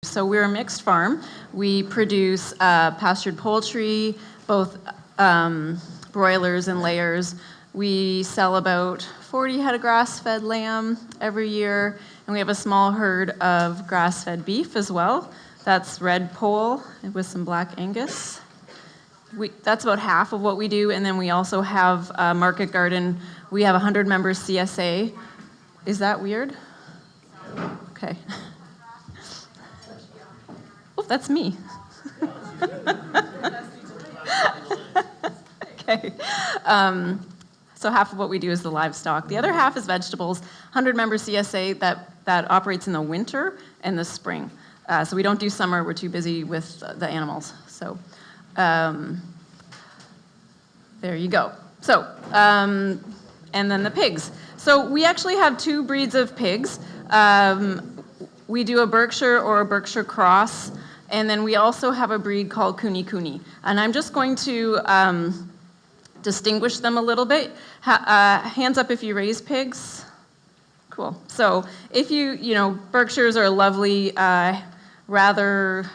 So we're a mixed farm. We produce pastured poultry, both broilers and layers. We sell about 40 head of grass-fed lamb every year, and we have a small herd of grass-fed beef as well. That's red pole with some black Angus. That's about half of what we do, and then we also have a market garden. We have 100 members CSA. Is that weird? Okay. Oh, that's me. Okay. So half of what we do is the livestock. The other half is vegetables. 100-member CSA that operates in the winter and the spring. So we don't do summer. We're too busy with the animals. So there you go. So and then the pigs. So we actually have two breeds of pigs. We do a Berkshire or a Berkshire cross, and then we also have a breed called Kuni Kuni. And I'm just going to distinguish them a little bit. Hands up if you raise pigs. Cool. So if you know, Berkshires are a lovely, rather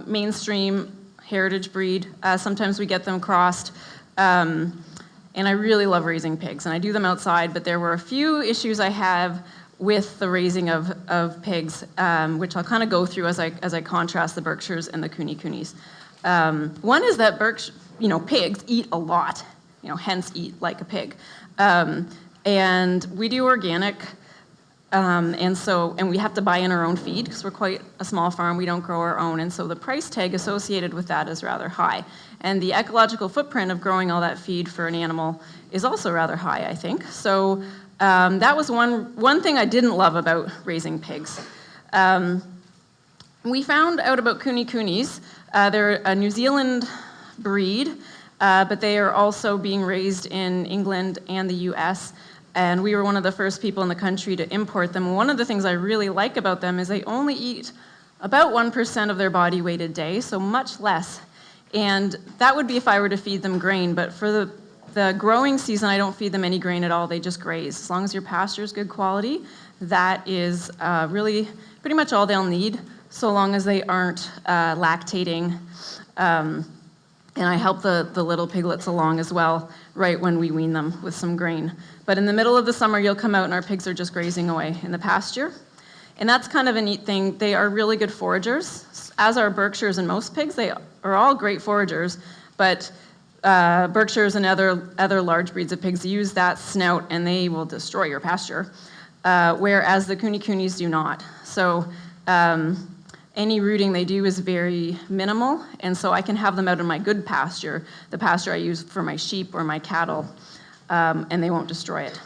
mainstream heritage breed. Sometimes we get them crossed. And I really love raising pigs, and I do them outside, but there were a few issues I have with the raising of pigs, which I'll kind of go through as I contrast the Berkshires and the Kuni Kunis. One is that pigs eat a lot, hence eat like a pig. And we do organic, and we have to buy in our own feed because we're quite a small farm. We don't grow our own, and so the price tag associated with that is rather high. And the ecological footprint of growing all that feed for an animal is also rather high, I think. So that was one thing I didn't love about raising pigs. We found out about Kuni Kunis. They're a New Zealand breed, but they are also being raised in England and the US, and we were one of the first people in the country to import them. One of the things I really like about them is they only eat about 1% of their body weight a day, so much less. And that would be if I were to feed them grain, but for the growing season, I don't feed them any grain at all. They just graze. As long as your pasture is good quality, that is really pretty much all they'll need, so long as they aren't lactating. And I help the little piglets along as well, right when we wean them with some grain. But in the middle of the summer, you'll come out and our pigs are just grazing away in the pasture. And that's kind of a neat thing. They are really good foragers. As are Berkshires and most pigs, they are all great foragers, but Berkshires and other large breeds of pigs use that snout and they will destroy your pasture, whereas the Kuni Kunis do not. So any rooting they do is very minimal, and so I can have them out in my good pasture, the pasture I use for my sheep or my cattle, and they won't destroy it.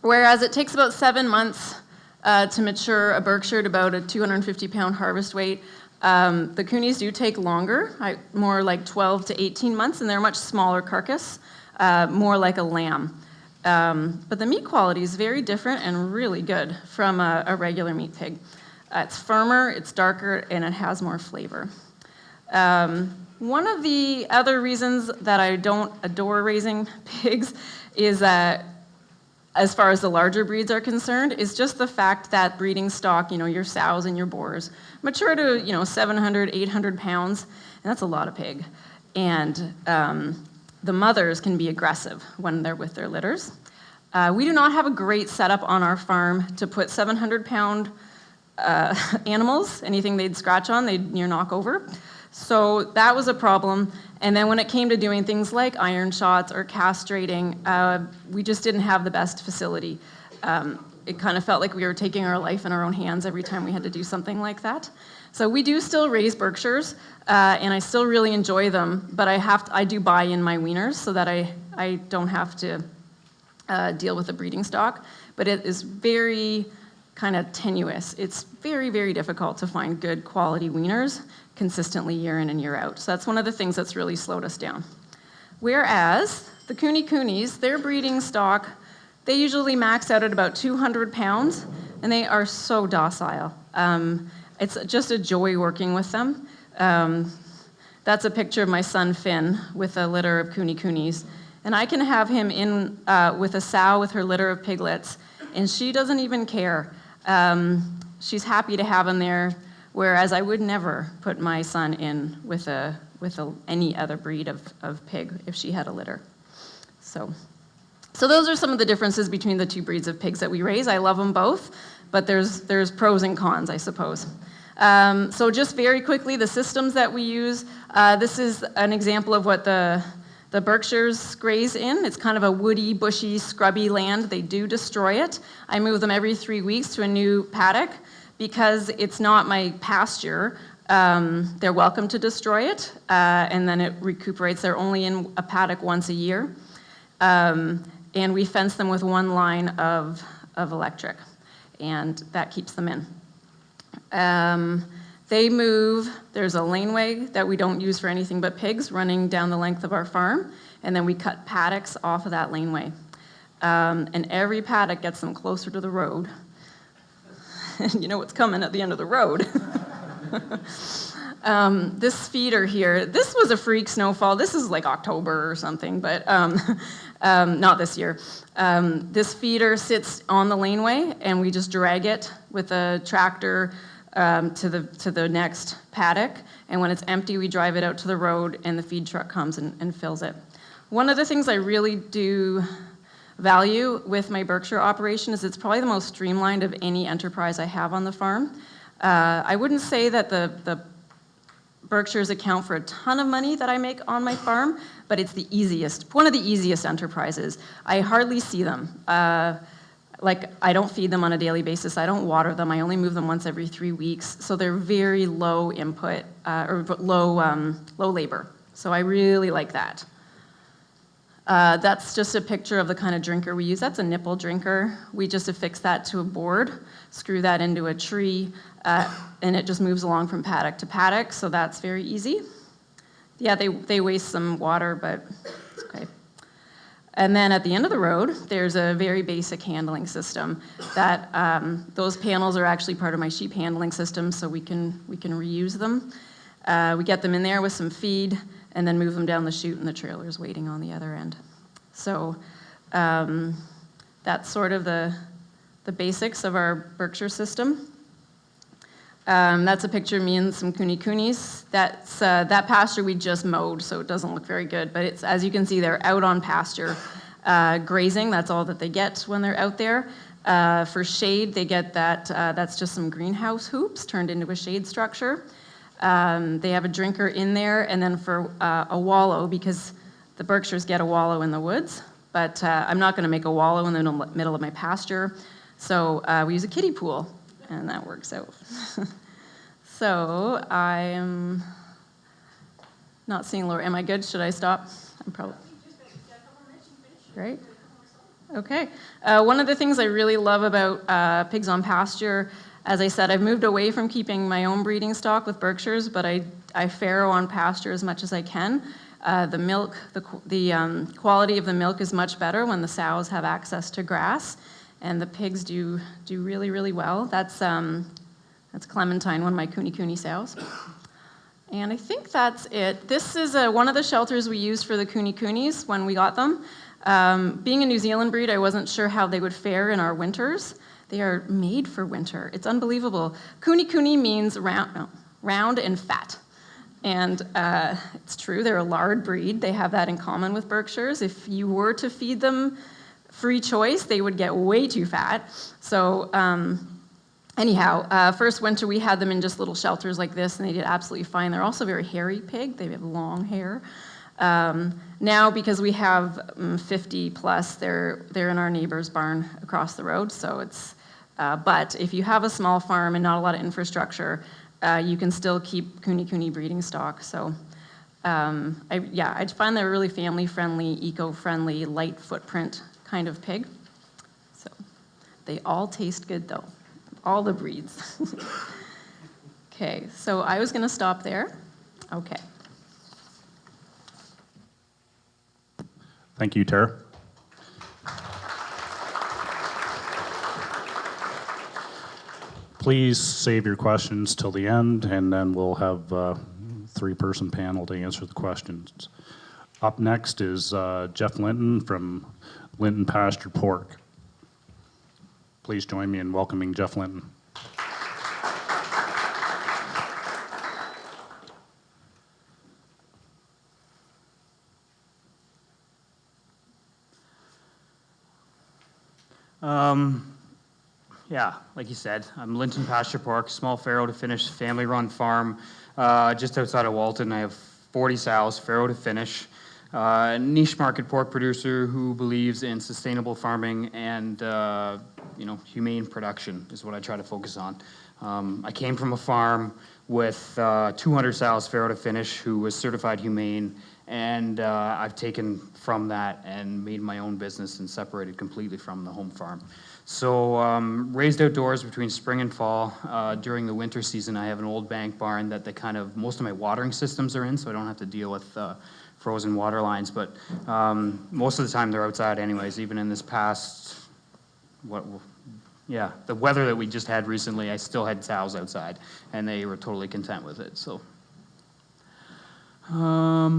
Whereas it takes about 7 months to mature a Berkshire at about a 250-pound harvest weight. The Kunis do take longer, more like 12 to 18 months, and they're a much smaller carcass, more like a lamb. But the meat quality is very different and really good from a regular meat pig. It's firmer, it's darker, and it has more flavor. One of the other reasons that I don't adore raising pigs is that, as far as the larger breeds are concerned, is just the fact that breeding stock, your sows and your boars, mature to 700, 800 pounds, and that's a lot of pig. And the mothers can be aggressive when they're with their litters. We do not have a great setup on our farm to put 700-pound animals. Anything they'd scratch on, they'd near knock over. So that was a problem. And then when it came to doing things like iron shots or castrating, we just didn't have the best facility. It kind of felt like we were taking our life in our own hands every time we had to do something like that. So we do still raise Berkshires, and I still really enjoy them, but I do buy in my weaners so that I don't have to deal with the breeding stock. But it is very kind of tenuous. It's very, very difficult to find good quality weaners consistently year in and year out. So that's one of the things that's really slowed us down. Whereas the Kuni Kunis, their breeding stock, they usually max out at about 200 pounds, and they are so docile. It's just a joy working with them. That's a picture of my son Finn with a litter of Kuni Kunis. And I can have him in with a sow with her litter of piglets, and she doesn't even care. she's happy to have him there, whereas I would never put my son in with any other breed of pig if she had a litter. So those are some of the differences between the two breeds of pigs that we raise. I love them both, but there's pros and cons, I suppose. So just very quickly, the systems that we use. This is an example of what the Berkshires graze in. It's kind of a woody, bushy, scrubby land. They do destroy it. I move them every 3 weeks to a new paddock because it's not my pasture. They're welcome to destroy it, and then it recuperates. They're only in a paddock once a year. And we fence them with one line of electric, and that keeps them in. They move, there's a laneway that we don't use for anything but pigs running down the length of our farm, and then we cut paddocks off of that laneway. And every paddock gets them closer to the road. You know what's coming at the end of the road. This feeder here, this was a freak snowfall. This is like October or something, but not this year. This feeder sits on the laneway, and we just drag it with a tractor to the next paddock, and when it's empty, we drive it out to the road, and the feed truck comes and fills it. One of the things I really do value with my Berkshire operation is it's probably the most streamlined of any enterprise I have on the farm. I wouldn't say that the Berkshires account for a ton of money that I make on my farm, but it's the easiest, one of the easiest enterprises. I hardly see them. I don't feed them on a daily basis. I don't water them. I only move them once every 3 weeks. So they're very low input or low labor. So I really like that. That's just a picture of the kind of drinker we use. That's a nipple drinker. We just affix that to a board, screw that into a tree, and it just moves along from paddock to paddock. So that's very easy. Yeah, they waste some water, but it's okay. And then at the end of the road, there's a very basic handling system that those panels are actually part of my sheep handling system, so we can reuse them. We get them in there with some feed and then move them down the chute, and the trailer's waiting on the other end. So that's sort of the basics of our Berkshire system. That's a picture of me and some coonies. That's that pasture we just mowed, so it doesn't look very good. But it's, as you can see, they're out on pasture grazing. That's all that they get when they're out there. For shade, they get that. That's just some greenhouse hoops turned into a shade structure. They have a drinker in there, and then for a wallow, because the Berkshires get a wallow in the woods. But I'm not going to make a wallow in the middle of my pasture, so we use a kiddie pool. And that works out. So I'm not seeing Laura. Am I good? Should I stop? I'm probably. Great. Okay. One of the things I really love about pigs on pasture, as I said, I've moved away from keeping my own breeding stock with Berkshires, but I farrow on pasture as much as I can. The milk, the quality of the milk is much better when the sows have access to grass. And the pigs do really, really well. That's Clementine, one of my cooney sows. And I think that's it. This is one of the shelters we used for the coonies when we got them. Being a New Zealand breed, I wasn't sure how they would fare in our winters. They are made for winter. It's unbelievable. Cooney means round and fat. And it's true, they're a lard breed. They have that in common with Berkshires. If you were to feed them free choice, they would get way too fat. So anyhow, first winter we had them in just little shelters like this, and they did absolutely fine. They're also very hairy pig. They have long hair. Now, because we have 50 plus, they're in our neighbor's barn across the road. So it's, but if you have a small farm and not a lot of infrastructure, you can still keep cooney breeding stock. So I find they're really family-friendly, eco-friendly, light footprint kind of pig. So they all taste good though, all the breeds. Okay, so I was gonna stop there. Okay. Thank you, Tarrah. Please save your questions till the end, and then we'll have a three-person panel to answer the questions. Up next is Jeff Linton from Linton Pastured Pork. Please join me in welcoming Jeff Linton. Yeah, like you said, I'm Linton Pasture Pork, small farrow to finish, family-run farm just outside of Walton. I have 40 sows, farrow to finish. Niche market pork producer who believes in sustainable farming and humane production is what I try to focus on. I came from a farm with 200 sows, farrow to finish, who was certified humane, and I've taken from that and made my own business and separated completely from the home farm. So raised outdoors between spring and fall. During the winter season, I have an old bank barn that most of my watering systems are in, so I don't have to deal with frozen water lines, but most of the time they're outside anyways. Even in this past, the weather that we just had recently, I still had sows outside, and they were totally content with it. So, I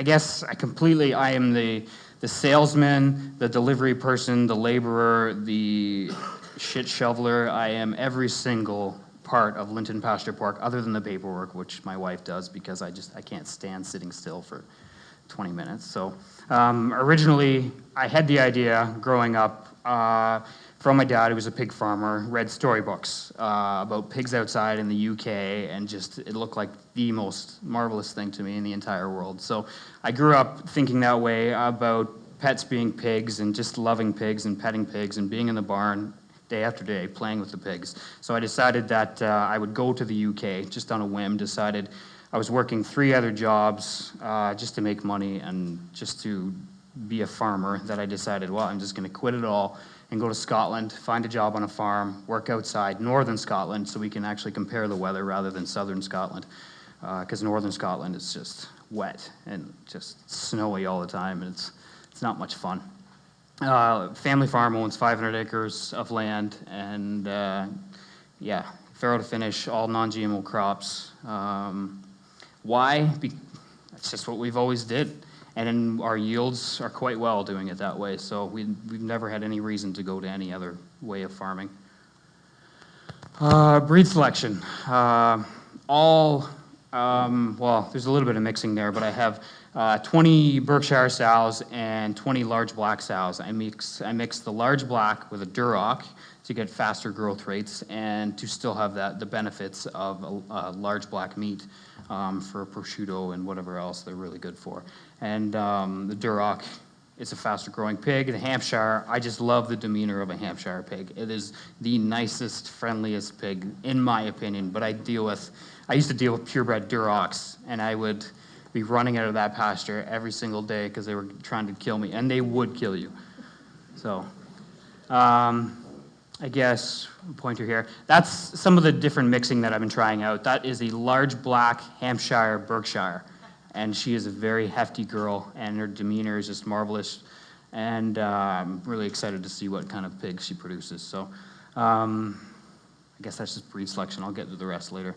guess I am the salesman, the delivery person, the laborer, the shit shoveler. I am every single part of Linton Pasture Pork, other than the paperwork, which my wife does because I can't stand sitting still for 20 minutes. So originally, I had the idea growing up from my dad, who was a pig farmer, read storybooks about pigs outside in the UK, and it looked like the most marvelous thing to me in the entire world. So I grew up thinking that way about pets being pigs and just loving pigs and petting pigs and being in the barn day after day, playing with the pigs. So I decided that I would go to the UK just on a whim, decided I was working 3 other jobs just to make money and just to be a farmer, that I decided, well, I'm just going to quit it all and go to Scotland, find a job on a farm, work outside northern Scotland so we can actually compare the weather rather than southern Scotland, because northern Scotland is just wet and just snowy all the time, and it's not much fun. Family farm owns 500 acres of land, and farrow to finish, all non-GMO crops. Why? That's just what we've always did, and our yields are quite well doing it that way. So we've never had any reason to go to any other way of farming. Breed selection. There's a little bit of mixing there, but I have 20 Berkshire sows and 20 large black sows. I mix the large black with a Duroc to get faster growth rates and to still have the benefits of a large black meat for prosciutto and whatever else they're really good for. And the Duroc is a faster growing pig. The Hampshire, I just love the demeanor of a Hampshire pig. It is the nicest, friendliest pig, in my opinion. But I used to deal with purebred Durocs, and I would be running out of that pasture every single day because they were trying to kill me, and they would kill you. So, I guess, pointer here. That's some of the different mixing that I've been trying out. That is a large black Hampshire Berkshire, and she is a very hefty girl, and her demeanor is just marvelous, and I'm really excited to see what kind of pig she produces. So, I guess that's just breed selection. I'll get to the rest later.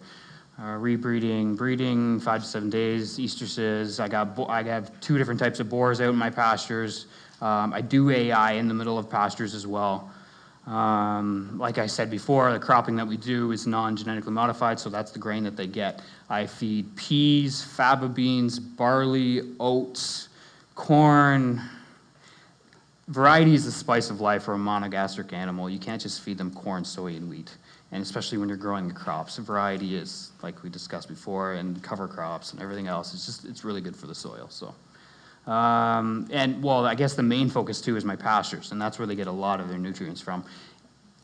Rebreeding, breeding, 5 to 7 days, oestresses. I have 2 different types of boars out in my pastures. I do AI in the middle of pastures as well. Like I said before, the cropping that we do is non-genetically modified, so that's the grain that they get. I feed peas, faba beans, barley, oats, corn. Variety is the spice of life for a monogastric animal. You can't just feed them corn, soy, and wheat. And especially when you're growing the crops, variety is, like we discussed before, and cover crops and everything else. It's really good for the soil. So, I guess the main focus too is my pastures, and that's where they get a lot of their nutrients from.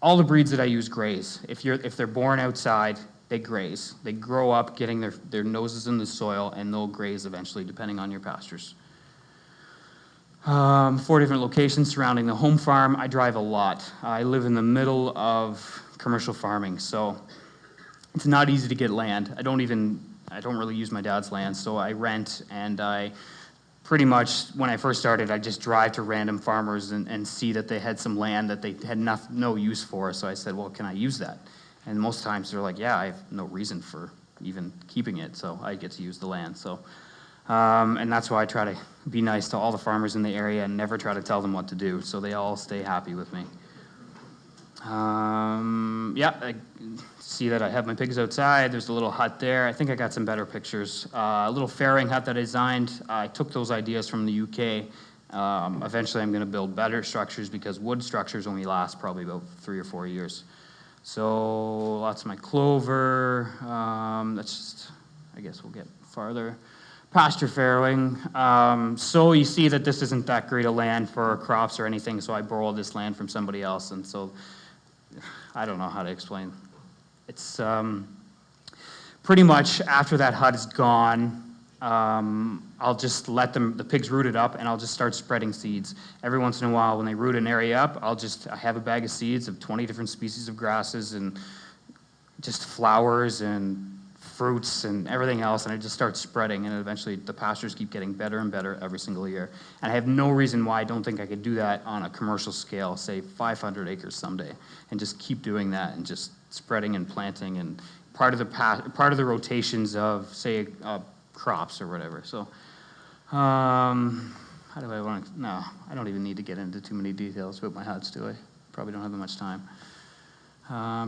All the breeds that I use graze. If they're born outside, they graze. They grow up getting their noses in the soil, and they'll graze eventually, depending on your pastures. 4 different locations surrounding the home farm. I drive a lot. I live in the middle of commercial farming, so it's not easy to get land. I don't really use my dad's land, so I rent, and I pretty much, when I first started, I just drive to random farmers and see that they had some land that they had no use for, so I said, well, can I use that? And most times they're like, yeah, I have no reason for even keeping it, so I get to use the land. So, and that's why I try to be nice to all the farmers in the area and never try to tell them what to do, so they all stay happy with me. I see that I have my pigs outside. There's a little hut there. I think I got some better pictures. A little farrowing hut that I designed. I took those ideas from the UK Eventually, I'm going to build better structures because wood structures only last probably about 3 or 4 years. So lots of my clover. That's just, I guess we'll get farther. Pasture farrowing. So you see that this isn't that great a land for crops or anything, so I borrowed this land from somebody else, and so I don't know how to explain. It's pretty much after that hut is gone, I'll just let the pigs root it up, and I'll just start spreading seeds. Every once in a while, when they root an area up, I have a bag of seeds of 20 different species of grasses and just flowers and fruits and everything else, and I just start spreading, and eventually the pastures keep getting better and better every single year. And I have no reason why I don't think I could do that on a commercial scale, say 500 acres someday, and just keep doing that and just spreading and planting and part of the rotations of, say, crops or whatever. So, how do I want to? No, I don't even need to get into too many details about my huts, do I? Probably don't have that much time.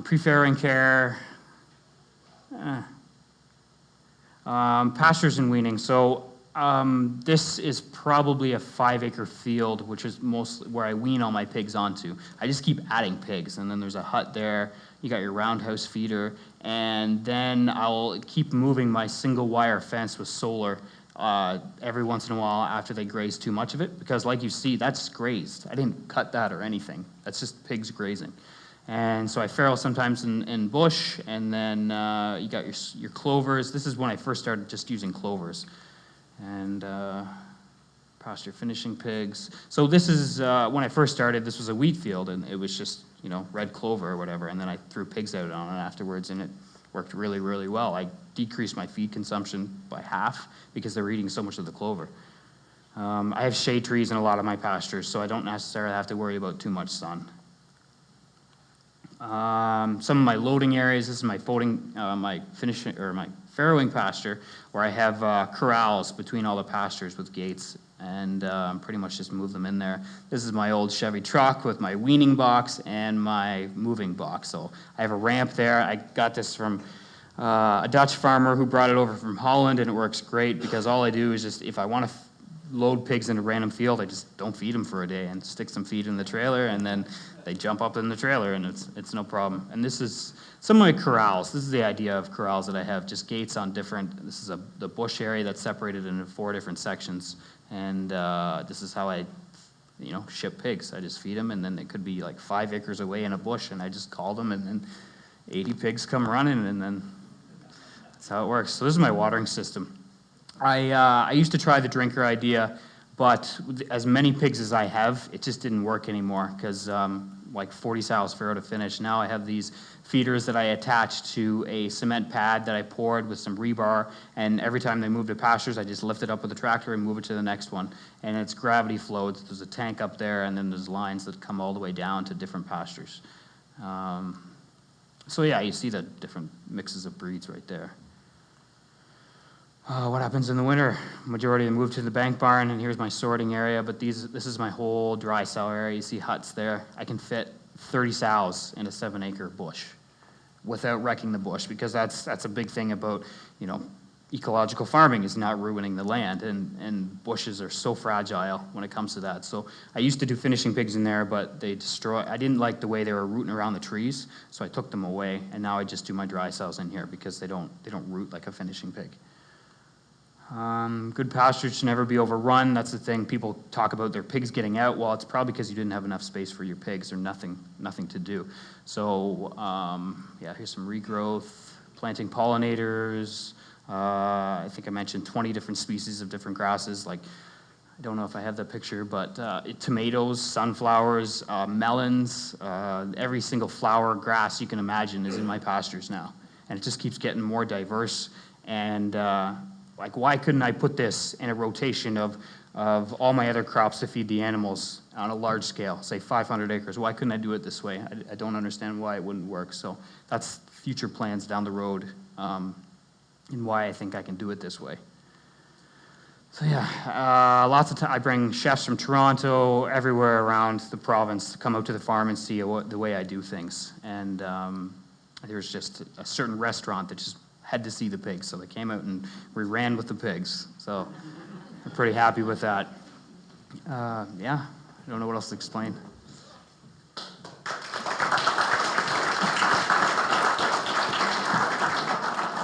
Pre-farrowing care. Pastures and weaning. So this is probably a 5-acre field, which is mostly where I wean all my pigs onto. I just keep adding pigs, and then there's a hut there. You got your roundhouse feeder, and then I'll keep moving my single wire fence with solar every once in a while after they graze too much of it, because like you see, that's grazed. I didn't cut that or anything. That's just pigs grazing. And so I farrow sometimes in bush, and then you got your clovers. This is when I first started just using clovers. And pasture finishing pigs. So this is, when I first started, this was a wheat field, and it was just, red clover or whatever, and then I threw pigs out on it afterwards, and it worked really, really well. I decreased my feed consumption by half because they were eating so much of the clover. I have shade trees in a lot of my pastures, so I don't necessarily have to worry about too much sun. Some of my loading areas, this is my my farrowing pasture, where I have corrals between all the pastures with gates, and pretty much just move them in there. This is my old Chevy truck with my weaning box and my moving box. So I have a ramp there. I got this from a Dutch farmer who brought it over from Holland, and it works great because all I do is just, if I want to load pigs in a random field, I just don't feed them for a day and stick some feed in the trailer, and then they jump up in the trailer, and it's no problem. And this is some of my corrals. This is the idea of corrals that I have, just gates on different, this is the bush area that's separated into 4 different sections, and this is how I ship pigs. I just feed them, and then it could be like 5 acres away in a bush, and I just call them, and then 80 pigs come running, and then that's how it works. So this is my watering system. I used to try the drinker idea, but with as many pigs as I have, it just didn't work anymore because like 40 sows farrow to finish. Now I have these feeders that I attach to a cement pad that I poured with some rebar, and every time they move to pastures, I just lift it up with the tractor and move it to the next one. And it's gravity flowed. There's a tank up there, and then there's lines that come all the way down to different pastures. So yeah, you see the different mixes of breeds right there. What happens in the winter? Majority of them move to the bank barn, and here's my sorting area, but this is my whole dry sow area. You see huts there. I can fit 30 sows in a 7-acre bush without wrecking the bush, because that's a big thing about, ecological farming is not ruining the land, and bushes are so fragile when it comes to that. So I used to do finishing pigs in there, but I didn't like the way they were rooting around the trees, so I took them away, and now I just do my dry sows in here because they don't root like a finishing pig. Good pasture should never be overrun. That's the thing. People talk about their pigs getting out. Well, it's probably because you didn't have enough space for your pigs or nothing to do. So, here's some regrowth, planting pollinators. I think I mentioned 20 different species of different grasses. Like, I don't know if I have that picture, but tomatoes, sunflowers, melons, every single flower, grass you can imagine is in my pastures now. And it just keeps getting more diverse. And why couldn't I put this in a rotation of all my other crops to feed the animals on a large scale, say 500 acres? Why couldn't I do it this way? I don't understand why it wouldn't work. So that's future plans down the road, and why I think I can do it this way. So yeah, lots of time. I bring chefs from Toronto, everywhere around the province to come out to the farm and see the way I do things. And there's just a certain restaurant that just had to see the pigs, so they came out and we ran with the pigs. So I'm pretty happy with that. Yeah, I don't know what else to explain.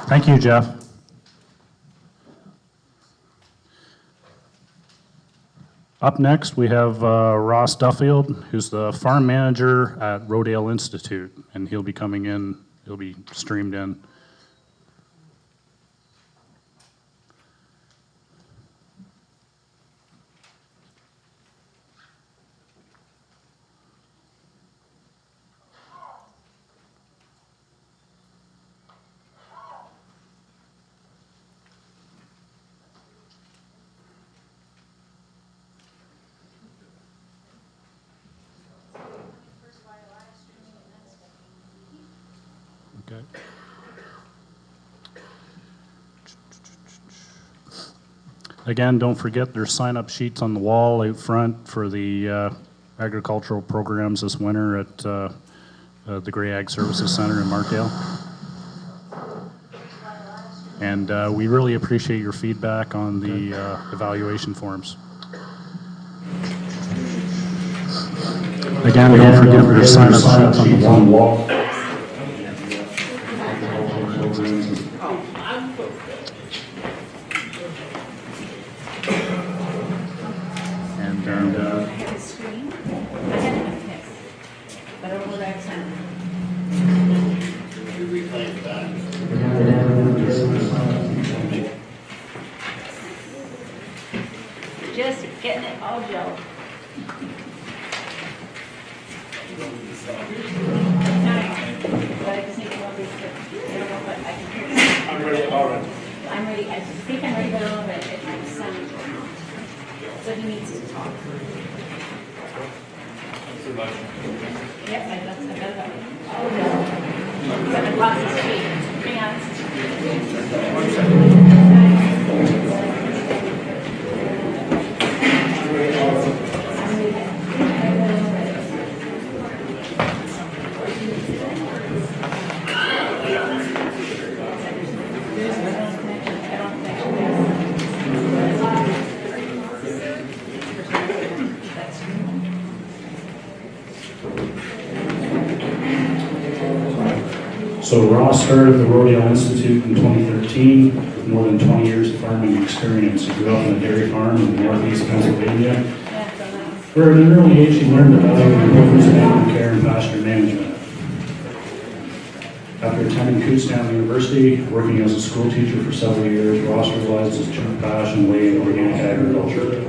Thank you, Jeff. Up next, we have Ross Duffield, who's the farm manager at Rodale Institute, and he'll be coming in, he'll be streamed in. Okay. Again, don't forget there's sign-up sheets on the wall out front for the agricultural programs this winter at the Grey Ag Services Center in Markdale. And we really appreciate your feedback on the evaluation forms. Again, don't forget there's sign-up sheets on the wall. Just getting it all gelled. But I just need to know these things. I don't know, but I can hear it. I'm ready already. I'm ready. I think I'm ready, but I don't know if my son. So he needs to talk. Yep, I got it. All gelled. I've lost his feet. Hang on. 1 second. So Ross started the Rodale Institute in 2013 with more than 20 years of farming experience. He grew up on a dairy farm in northeast Pennsylvania, where at an early age he learned the value of improvements in animal care and pasture management. After attending Kutztown University, working as a school teacher for several years, Ross realized his true passion lay in organic agriculture.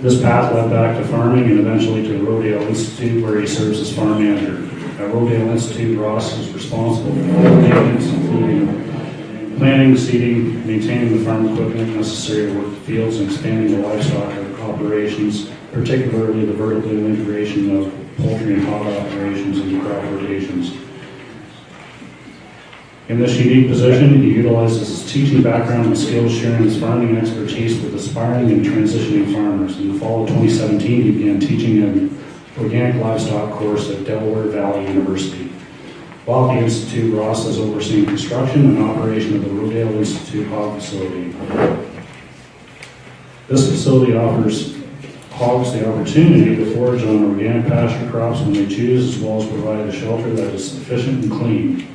This path led back to farming and eventually to the Rodale Institute, where he serves as farm manager. At Rodale Institute, Ross is responsible for all maintenance, including planting, seeding, maintaining the farm equipment necessary to work the fields, and expanding the livestock operations, particularly the vertical integration of poultry and hog operations into crop rotations. In this unique position, he utilizes his teaching background and skills, sharing his farming expertise with aspiring and transitioning farmers. In the fall of 2017, he began teaching an organic livestock course at Delaware Valley University. While at the Institute, Ross has overseen construction and operation of the Rodale Institute hog facility. This facility offers hogs the opportunity to forage on organic pasture crops when they choose, as well as provide a shelter that is sufficient and clean.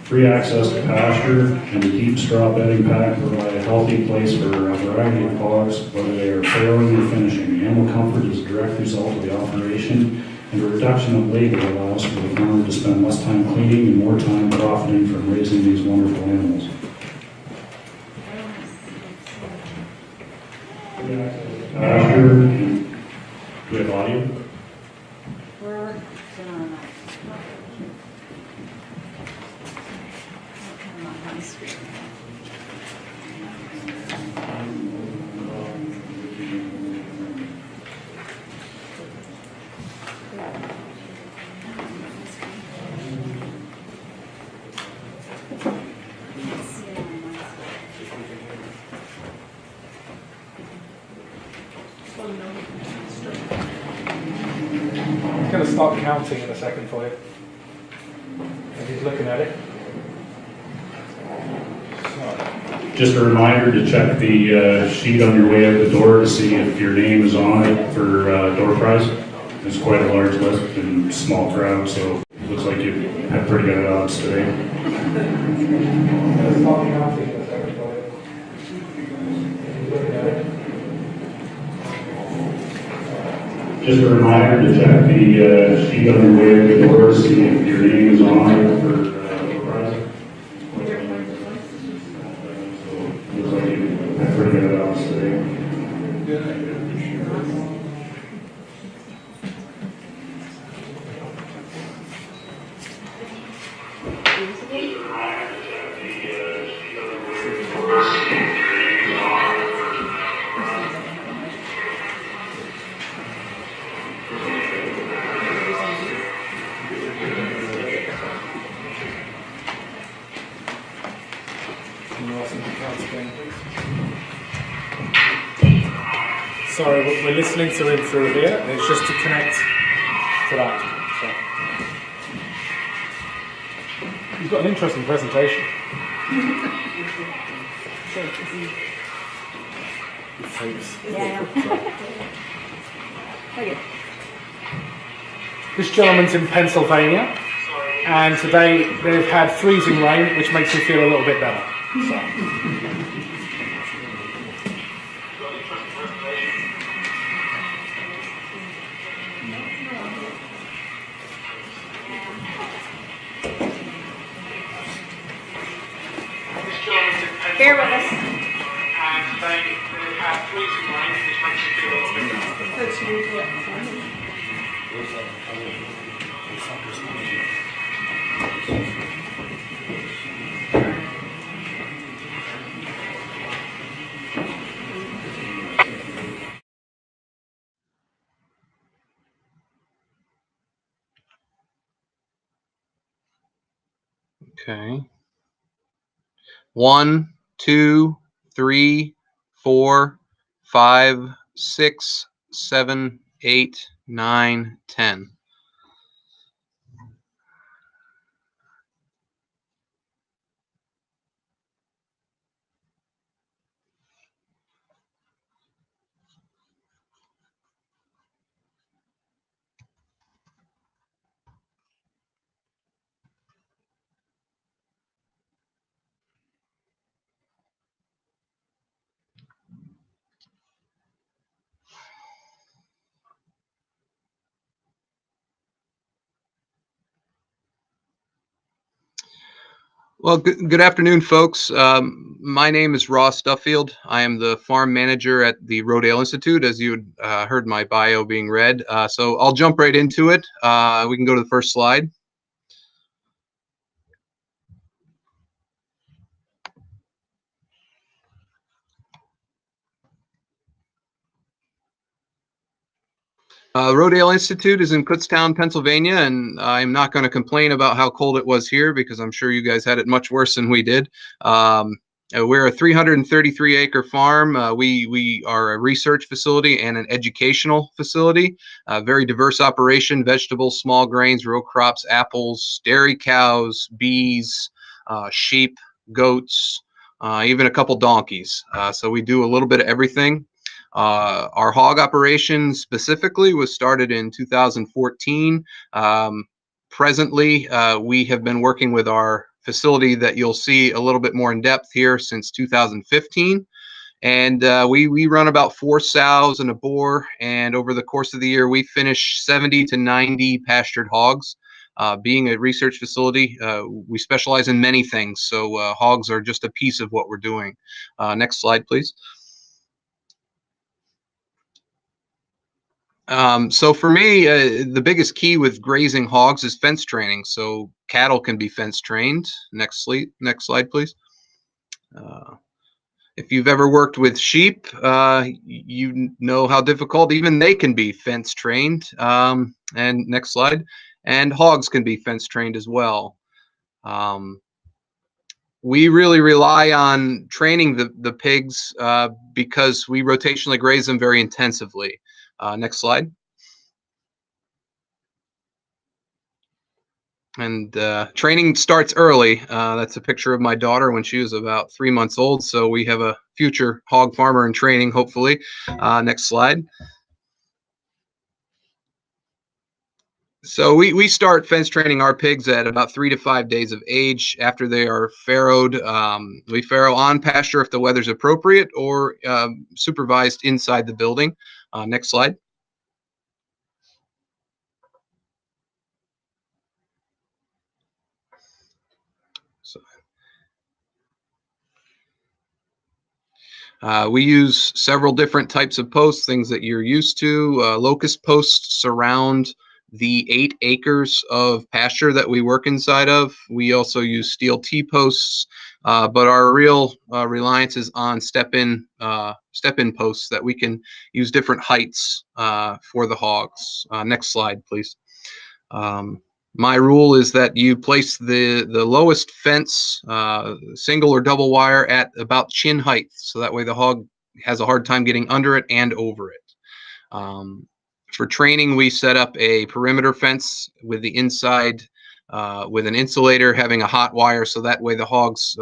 Free access to pasture and a deep straw bedding paddock provide a healthy place for a variety of hogs, whether they are farrowing or finishing. Animal comfort is a direct result of the operation, and a reduction of labor allows for the farmer to spend less time cleaning and more time profiting from raising these wonderful animals. Pasture, do we have audio? We're on screen. I'm going to stop counting in a second for you. And he's looking at it. So. Just a reminder to check the sheet on your way out the door to see if your name is on it for door prize. There's quite a large list and small crowd, so it looks like you have pretty good odds today. Gonna stop counting in a second. Just a reminder to check the sheet on your way out the door to see if your name is on it for door prize. So looks like you have pretty good odds today. Sorry, we're listening to him through here, and it's just to connect to that. So. You've got an interesting presentation. This gentleman's in Pennsylvania, and today they've had freezing rain, which makes me feel a little bit better. So. Bear with us. And they've had freezing rain, which makes me feel a little bit better. Okay. 1, 2, 3, 4, 5, 6, 7, 8, 9, 10. Well, good afternoon, folks. My name is Ross Duffield. I am the farm manager at the Rodale Institute, as you heard my bio being read. So I'll jump right into it. We can go to the first slide. Rodale Institute is in Kutztown, Pennsylvania, and I'm not going to complain about how cold it was here because I'm sure you guys had it much worse than we did. We're a 333-acre farm. We are a research facility and an educational facility. Very diverse operation: vegetables, small grains, row crops, apples, dairy cows, bees, sheep, goats, even a couple donkeys. So we do a little bit of everything. Our hog operation specifically was started in 2014. Presently, we have been working with our facility that you'll see a little bit more in depth here since 2015. And we run about 4 sows and a boar. And over the course of the year, we finish 70 to 90 pastured hogs. Being a research facility, we specialize in many things. So hogs are just a piece of what we're doing. Next slide, please. So for me, the biggest key with grazing hogs is fence training. So cattle can be fence trained. Next slide, please. If you've ever worked with sheep, you know how difficult even they can be fence trained. And next slide. And hogs can be fence trained as well. We really rely on training the pigs because we rotationally graze them very intensively. Next slide. And training starts early. That's a picture of my daughter when she was about 3 months old. So we have a future hog farmer in training, hopefully. Next slide. So we start fence training our pigs at about 3 to 5 days of age. After they are farrowed, we farrow on pasture if the weather's appropriate, or supervised inside the building. Next slide. So, we use several different types of posts, things that you're used to. Locust posts surround the 8 acres of pasture that we work inside of. We also use steel T-posts, but our real reliance is on step-in posts that we can use different heights for the hogs. Next slide, please. My rule is that you place the lowest fence, single or double wire, at about chin height, so that way the hog has a hard time getting under it and over it. For training, we set up a perimeter fence with the inside with an insulator having a hot wire, so that way the hogs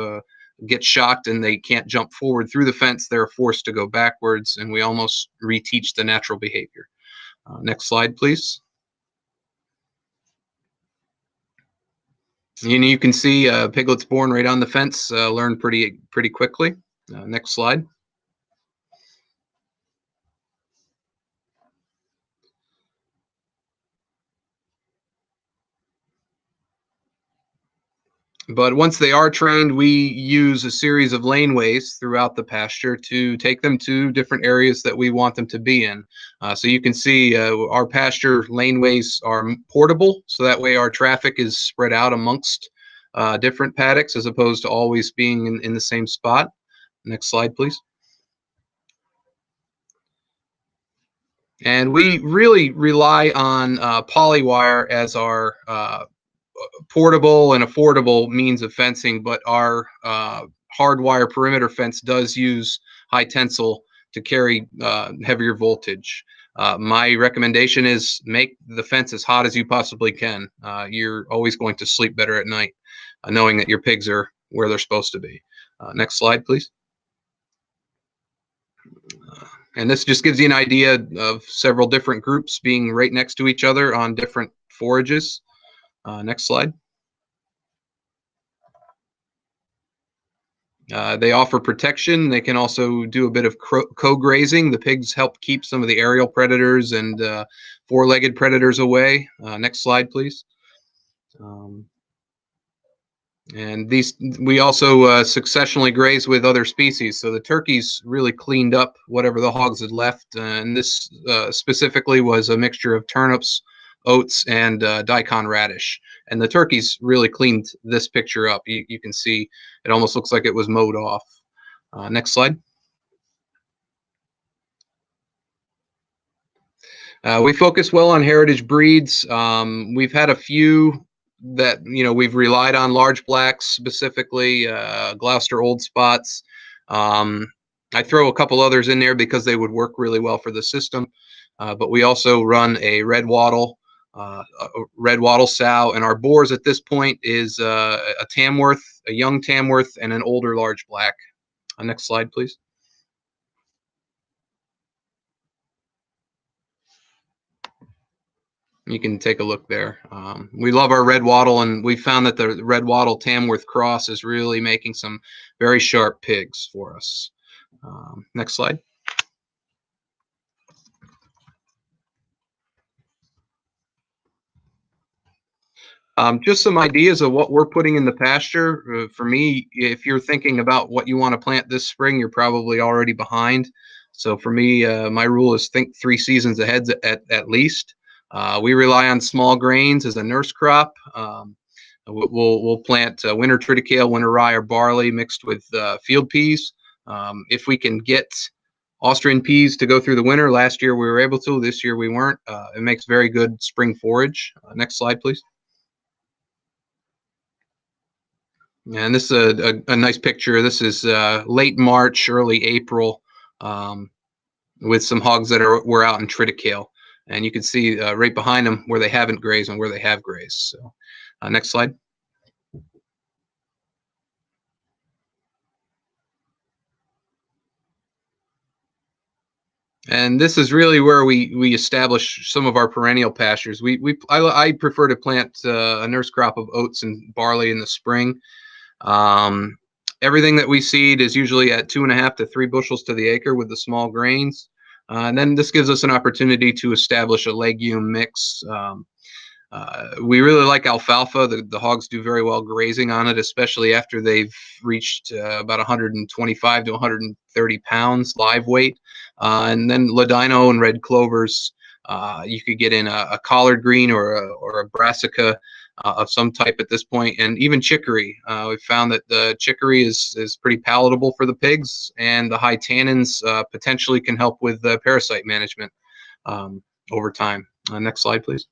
get shocked and they can't jump forward through the fence. They're forced to go backwards, and we almost reteach the natural behavior. Next slide, please. You can see piglets born right on the fence learn pretty quickly. Next slide. But once they are trained, we use a series of laneways throughout the pasture to take them to different areas that we want them to be in. So you can see our pasture laneways are portable, so that way our traffic is spread out amongst different paddocks as opposed to always being in the same spot. Next slide, please. And we really rely on polywire as our portable and affordable means of fencing, but our hardwire perimeter fence does use high tensile to carry heavier voltage. My recommendation is make the fence as hot as you possibly can. You're always going to sleep better at night knowing that your pigs are where they're supposed to be. Next slide, please. And this just gives you an idea of several different groups being right next to each other on different forages. Next slide. They offer protection. They can also do a bit of co-grazing. The pigs help keep some of the aerial predators and four-legged predators away. Next slide, please. And we also successionally graze with other species. So the turkeys really cleaned up whatever the hogs had left. And this specifically was a mixture of turnips, oats, and daikon radish. And the turkeys really cleaned this picture up. You can see it almost looks like it was mowed off. Next slide. We focus well on heritage breeds. We've had a few that we've relied on, large blacks specifically, Gloucester Old Spots. I throw a couple others in there because they would work really well for the system. But we also run a red wattle sow, and our boars at this point is a Tamworth, a young Tamworth, and an older large black. Next slide, please. You can take a look there. We love our red wattle, and we found that the red wattle Tamworth cross is really making some very sharp pigs for us. Next slide. Just some ideas of what we're putting in the pasture. For me, if you're thinking about what you want to plant this spring, you're probably already behind. So for me, my rule is think 3 seasons ahead at least. We rely on small grains as a nurse crop. We'll plant winter triticale, winter rye, or barley mixed with field peas. If we can get Austrian peas to go through the winter, last year we were able to, this year we weren't. It makes very good spring forage. Next slide, please. And this is a nice picture. This is late March, early April, with some hogs that were out in triticale. And you can see right behind them where they haven't grazed and where they have grazed. So next slide. And this is really where we establish some of our perennial pastures. I prefer to plant a nurse crop of oats and barley in the spring. Everything that we seed is usually at 2.5 to 3 bushels to the acre with the small grains. And then this gives us an opportunity to establish a legume mix. We really like alfalfa. The hogs do very well grazing on it, especially after they've reached about 125 to 130 pounds live weight. And then ladino and red clovers, you could get in a collard green or a brassica of some type at this point, and even chicory. We've found that the chicory is pretty palatable for the pigs, and the high tannins potentially can help with parasite management over time. Next slide, please.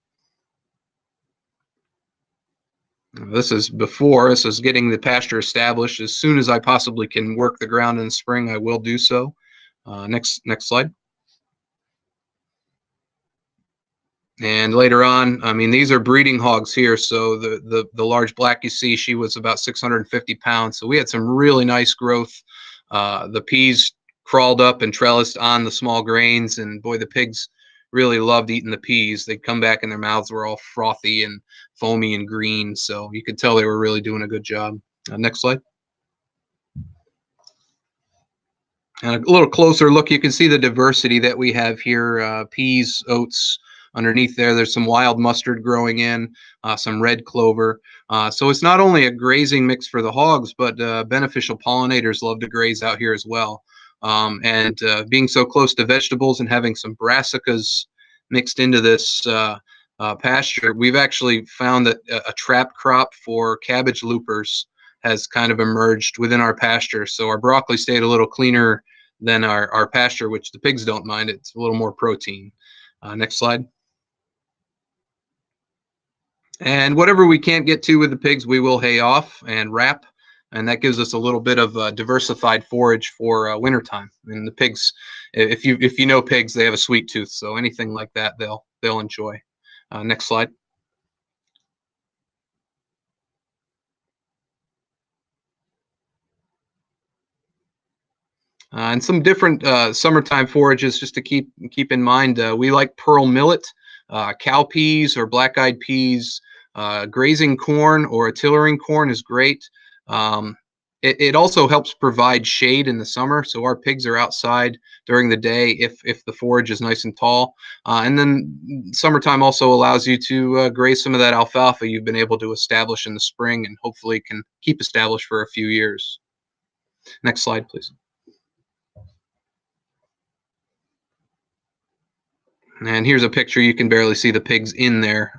This is before. This is getting the pasture established. As soon as I possibly can work the ground in the spring, I will do so. Next slide. And later on, I mean, these are breeding hogs here. So the large black you see, she was about 650 pounds. So we had some really nice growth. The peas crawled up and trellised on the small grains, and boy, the pigs really loved eating the peas. They'd come back and their mouths were all frothy and foamy and green. So you could tell they were really doing a good job. Next slide. And a little closer look, you can see the diversity that we have here. Peas, oats. Underneath there's some wild mustard growing in, some red clover. So it's not only a grazing mix for the hogs, but beneficial pollinators love to graze out here as well. And being so close to vegetables and having some brassicas mixed into this pasture, we've actually found that a trap crop for cabbage loopers has kind of emerged within our pasture. So our broccoli stayed a little cleaner than our pasture, which the pigs don't mind. It's a little more protein. Next slide. And whatever we can't get to with the pigs, we will hay off and wrap. And that gives us a little bit of diversified forage for wintertime. And the pigs, if you know pigs, they have a sweet tooth. So anything like that, they'll enjoy. Next slide. And some different summertime forages just to keep in mind. We like pearl millet, cowpeas or black-eyed peas, grazing corn or artillerying corn is great. It also helps provide shade in the summer, so our pigs are outside during the day if the forage is nice and tall. And then summertime also allows you to graze some of that alfalfa you've been able to establish in the spring and hopefully can keep established for a few years. Next slide, please. And here's a picture. You can barely see the pigs in there.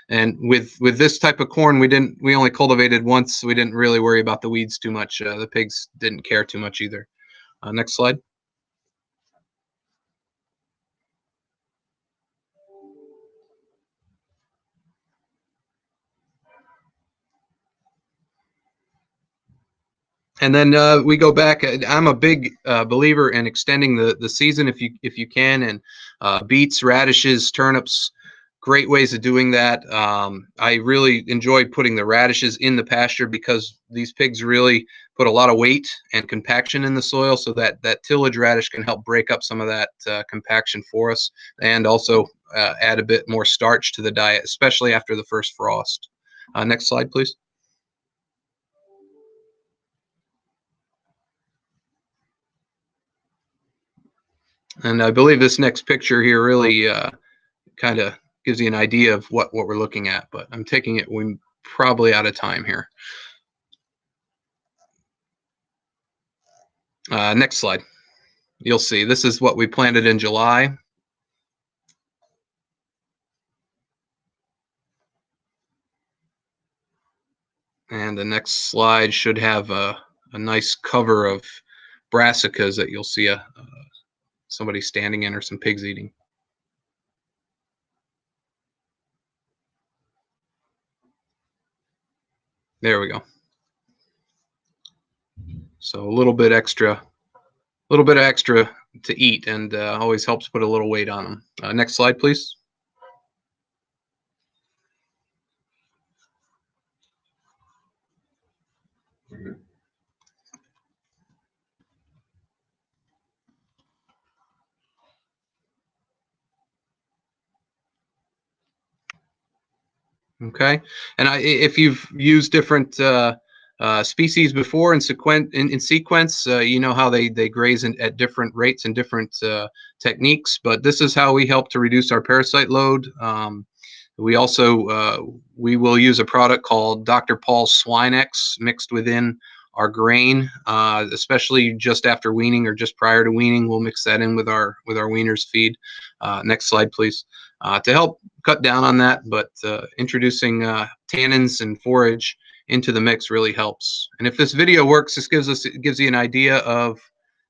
And with this type of corn, we only cultivated once. We didn't really worry about the weeds too much. The pigs didn't care too much either. Next slide. And then we go back. I'm a big believer in extending the season if you can. And beets, radishes, turnips, great ways of doing that. I really enjoy putting the radishes in the pasture because these pigs really put a lot of weight and compaction in the soil, so that tillage radish can help break up some of that compaction for us, and also add a bit more starch to the diet, especially after the first frost. Next slide, please. And I believe this next picture here really kind of gives you an idea of what we're looking at, but I'm taking it, we're probably out of time here. Next slide. You'll see this is what we planted in July. And the next slide should have a nice cover of brassicas that you'll see somebody standing in or some pigs eating. There we go. So a little bit extra to eat, and always helps put a little weight on them. Next slide, please. Okay, and if you've used different species before in sequence, you know how they graze at different rates and different techniques. But this is how we help to reduce our parasite load. We also we will use a product called Dr. Paul's Swine X mixed within our grain, especially just after weaning or just prior to weaning. We'll mix that in with our weaners feed. Next slide, please. To help cut down on that, but introducing tannins and forage into the mix really helps. And if this video works, this gives you an idea of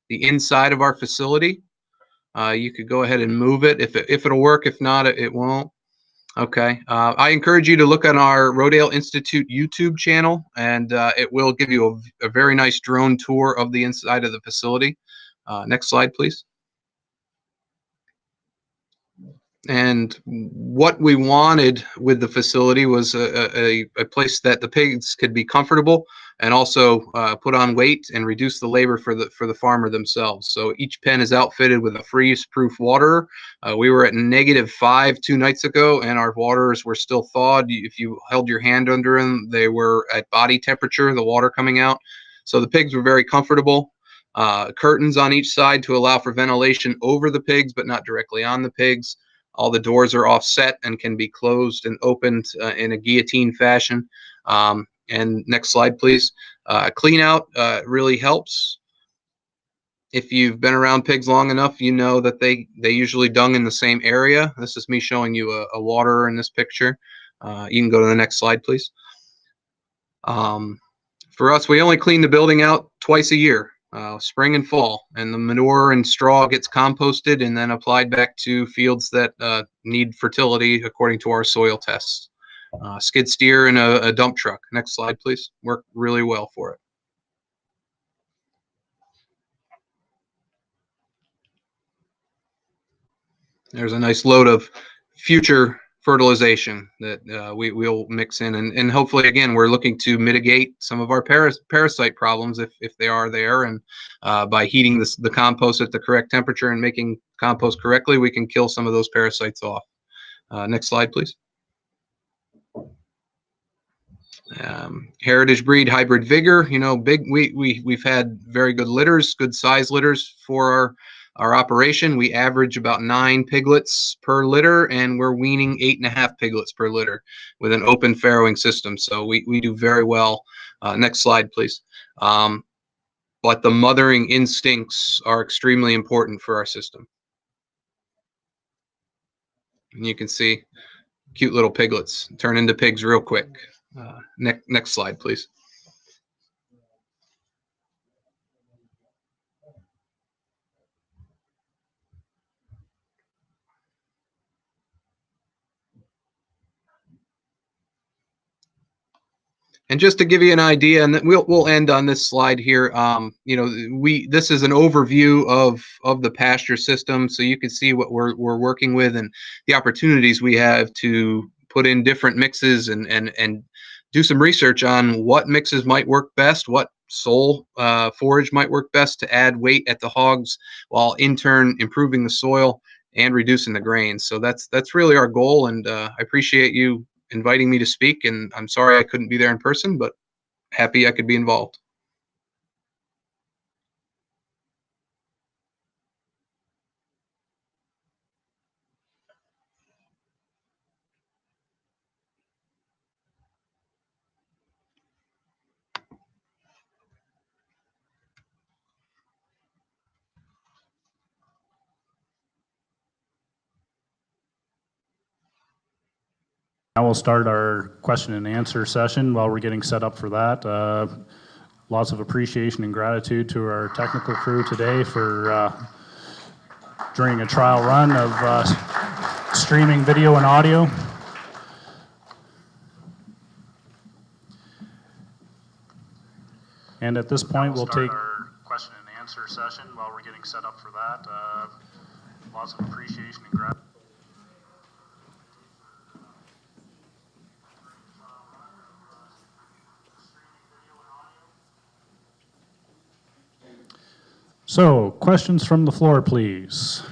the inside of our facility. You could go ahead and move it if it'll work. If not, it won't. Okay. I encourage you to look on our Rodale Institute YouTube channel, and it will give you a very nice drone tour of the inside of the facility. Next slide, please. And what we wanted with the facility was a place that the pigs could be comfortable and also put on weight and reduce the labor for the farmer themselves. So each pen is outfitted with a freeze-proof waterer. We were at -5 2 nights ago, and our waterers were still thawed. If you held your hand under them, they were at body temperature, the water coming out. So the pigs were very comfortable. Curtains on each side to allow for ventilation over the pigs, but not directly on the pigs. All the doors are offset and can be closed and opened in a guillotine fashion. And next slide, please. Clean out really helps. If you've been around pigs long enough, you know that they usually dung in the same area. This is me showing you a waterer in this picture. You can go to the next slide, please. For us, we only clean the building out twice a year. Spring and fall, and the manure and straw gets composted and then applied back to fields that need fertility according to our soil tests. Skid steer and a dump truck. Next slide, please. Work really well for it. There's a nice load of future fertilization that we'll mix in, and hopefully, again, we're looking to mitigate some of our parasite problems if they are there, and by heating the compost at the correct temperature and making compost correctly, we can kill some of those parasites off. Next slide, please. Heritage breed hybrid vigor, you know, we've had very good litters, good size litters for our operation. We average about 9 piglets per litter, and we're weaning 8.5 piglets per litter with an open farrowing system. So we do very well. Next slide, please. But the mothering instincts are extremely important for our system. And you can see cute little piglets turn into pigs real quick. Next slide, please. And just to give you an idea, and we'll end on this slide here. You know, this is an overview of the pasture system, so you can see what we're working with and the opportunities we have to put in different mixes and do some research on what mixes might work best, what sole forage might work best to add weight at the hogs, while in turn improving the soil and reducing the grains. So that's really our goal, and I appreciate you inviting me to speak, and I'm sorry I couldn't be there in person, but happy I could be involved. Now we'll start our question and answer session while we're getting set up for that. Lots of appreciation and gratitude to our technical crew today for during a trial run of streaming video and audio. And at this point, we'll take our question and answer. answer session while we're getting set up for that. Lots of appreciation and gratitude. So, questions from the floor, please.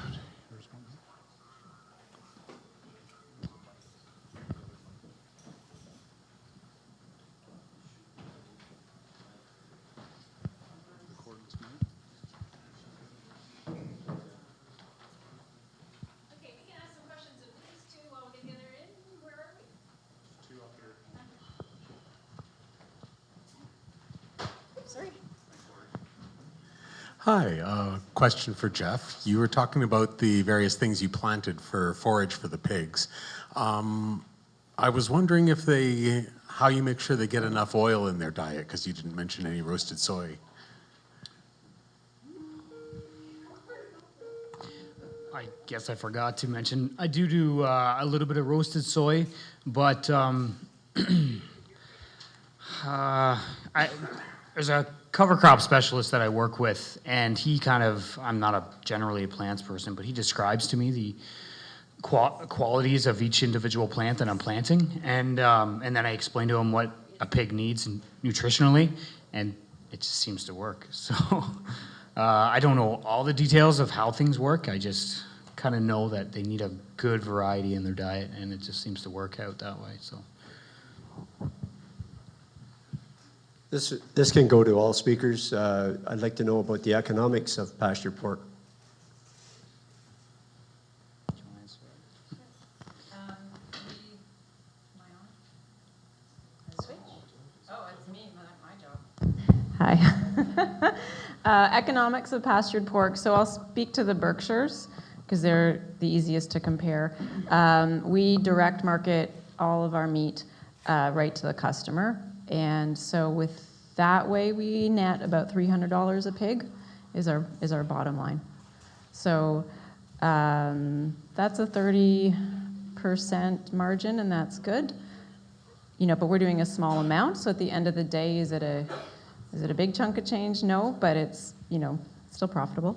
Okay, we can ask some questions of these two while we get together in. Where are we? Two up here. Sorry. Hi, question for Jeff. You were talking about the various things you planted for forage for the pigs. I was wondering if how you make sure they get enough oil in their diet, because you didn't mention any roasted soy. I guess I forgot to mention, I do a little bit of roasted soy, but there's a cover crop specialist that I work with, and he I'm not generally a plants person, but he describes to me the qualities of each individual plant that I'm planting, and then I explain to him what a pig needs nutritionally, and it just seems to work. So I don't know all the details of how things work. I just kind of know that they need a good variety in their diet, and it just seems to work out that way. So. This can go to all speakers. I'd like to know about the economics of pasture pork. Switch? Oh, it's me, not my job. Hi. Economics of pastured pork. So I'll speak to the Berkshires because they're the easiest to compare. We direct market all of our meat right to the customer. And so with that way, we net about $300 a pig is our bottom line. So that's a 30% margin, and that's good. You know, but we're doing a small amount. So at the end of the day, is it a big chunk of change? No, but it's, you know, still profitable.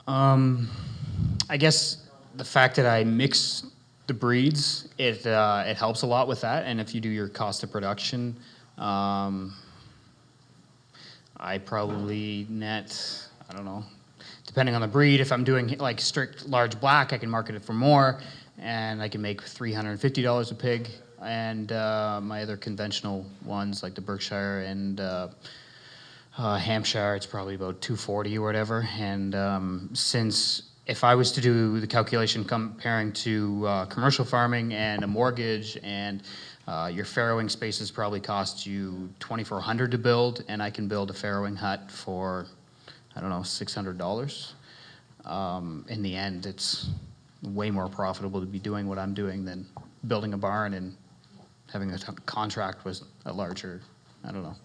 I guess the fact that I mix the breeds, it helps a lot with that. And if you do your cost of production, I probably net, I don't know, depending on the breed. If I'm doing like strict large black, I can market it for more, and I can make $350 a pig. And my other conventional ones, like the Berkshire and Hampshire, it's probably about $240 or whatever. And since if I was to do the calculation comparing to commercial farming and a mortgage, and your farrowing spaces probably cost you $2,400 to build, and I can build a farrowing hut for, I don't know, $600. In the end, it's way more profitable to be doing what I'm doing than building a barn and having a contract with a larger, I don't know,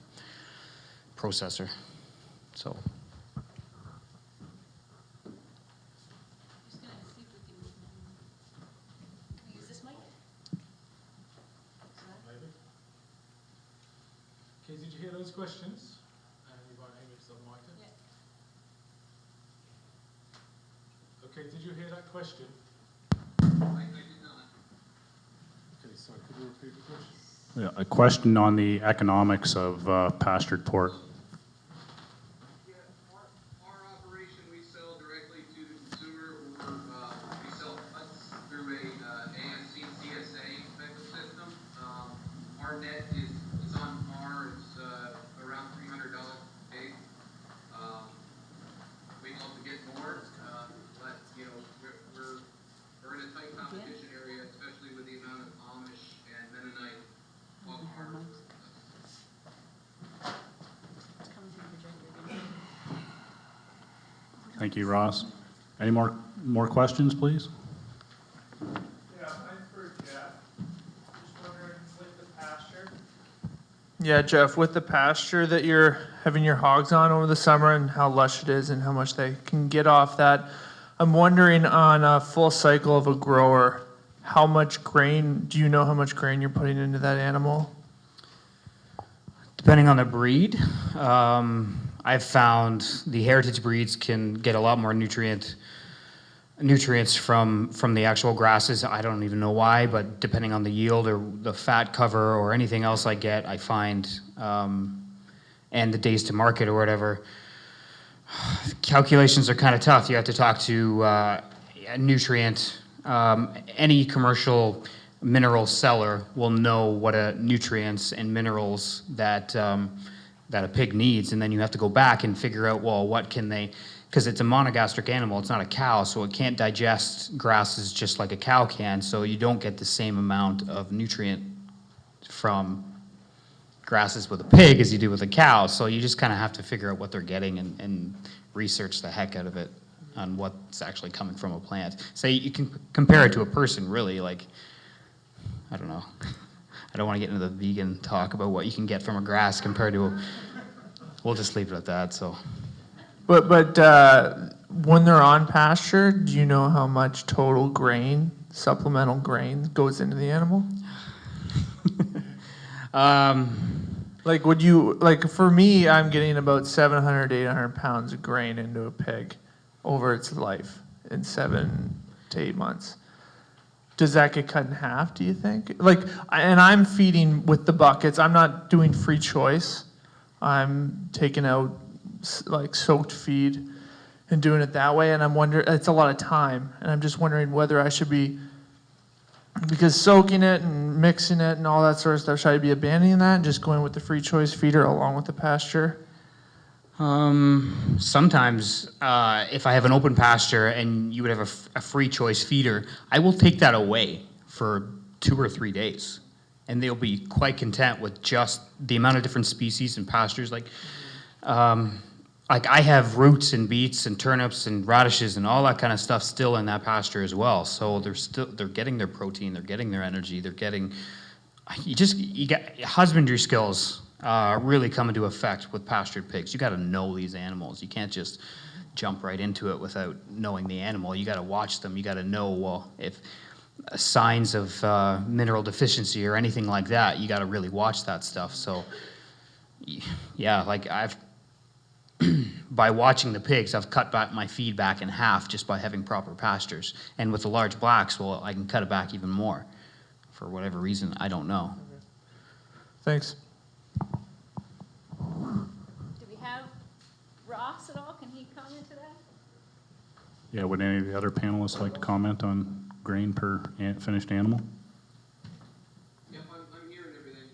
processor. So. Okay, did you hear those questions? You might aim yourself, Micah. Yeah. Okay, did you hear that question? I did not. Okay, so could you repeat the question? Yeah, a question on the economics of pastured pork. Yeah, our operation, we sell directly to the consumer, or we sell huts through a ASC CSA type of system. Our net is on par. It's around $300 a pig. We'd love to get more, but you know we're in a tight competition area, especially with the amount of Amish and Mennonite hog farmers. Thank you, Ross. Any more questions, please? Yeah, mine's for Jeff. Just wondering, with the pasture. Yeah, Jeff, with the pasture that you're having your hogs on over the summer and how lush it is and how much they can get off that, I'm wondering on a full cycle of a grower, do you know how much grain you're putting into that animal? Depending on the breed, I've found the heritage breeds can get a lot more nutrients from the actual grasses. I don't even know why, but depending on the yield or the fat cover or anything else I get, I find, and the days to market or whatever, calculations are kind of tough. You have to talk to a nutrient. Any commercial mineral seller will know what nutrients and minerals that a pig needs, and then you have to go back and figure out, well, what can they, because it's a monogastric animal, it's not a cow, so it can't digest grasses just like a cow can, so you don't get the same amount of nutrient from grasses with a pig as you do with a cow, so you just kind of have to figure out what they're getting and research the heck out of it on what's actually coming from a plant. So you can compare it to a person, really, like, I don't know. I don't want to get into the vegan talk about what you can get from a grass compared to a, we'll just leave it at that, so. But when they're on pasture, do you know how much total grain, supplemental grain, goes into the animal? Like, would you, like, for me, I'm getting about 700 to 800 pounds of grain into a pig over its life in 7 to 8 months. Does that get cut in half, do you think? Like, and I'm feeding with the buckets. I'm not doing free choice. I'm taking out, like, soaked feed and doing it that way. And I'm wondering, it's a lot of time. And I'm just wondering whether I should be, because soaking it and mixing it and all that sort of stuff, should I be abandoning that and just going with the free choice feeder along with the pasture? Sometimes, if I have an open pasture and you would have a free choice feeder, I will take that away for 2 or 3 days, and they'll be quite content with just the amount of different species and pastures. Like I have roots and beets and turnips and radishes and all that kind of stuff still in that pasture as well. So they're getting their protein, they're getting their energy, they're getting. You get husbandry skills. Really come into effect with pastured pigs. You got to know these animals. You can't just jump right into it without knowing the animal. You got to watch them. You got to know, well, if signs of mineral deficiency or anything like that, you got to really watch that stuff. So, yeah, like by watching the pigs, I've cut back my feed back in half just by having proper pastures. And with the large blacks, well, I can cut it back even more. For whatever reason, I don't know. Thanks. Do we have Ross at all? Can he comment to that? Yeah, would any of the other panelists like to comment on grain per finished animal? Yep, I'm hearing everything.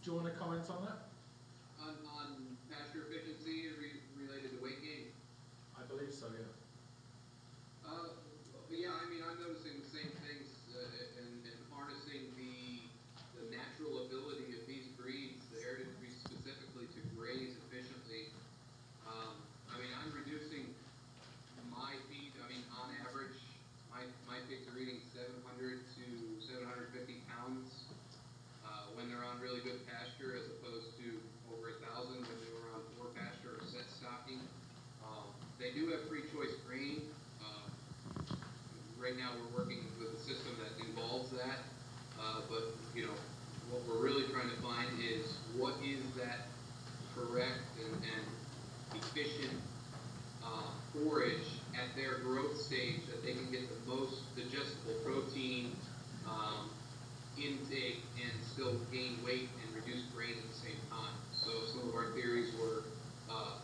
Do you want to comment on that? On pasture efficiency related to weight gain? I believe so, yeah. Yeah, I mean, I'm noticing the same things and harnessing the natural ability of these breeds, the heritage breeds specifically, to graze efficiently. I mean, I'm reducing my feed. I mean, on average, my pigs are eating 700 to 750 pounds when they're on really good pasture, as opposed to over 1,000 when they were on poor pasture or set stocking. They do have free choice grain. Right now, we're working with a system that involves that, but you know, what we're really trying to find is what is that correct and efficient forage at their growth stage that they can get the most digestible protein intake and still gain weight and reduce grain at the same time. So some of our theories were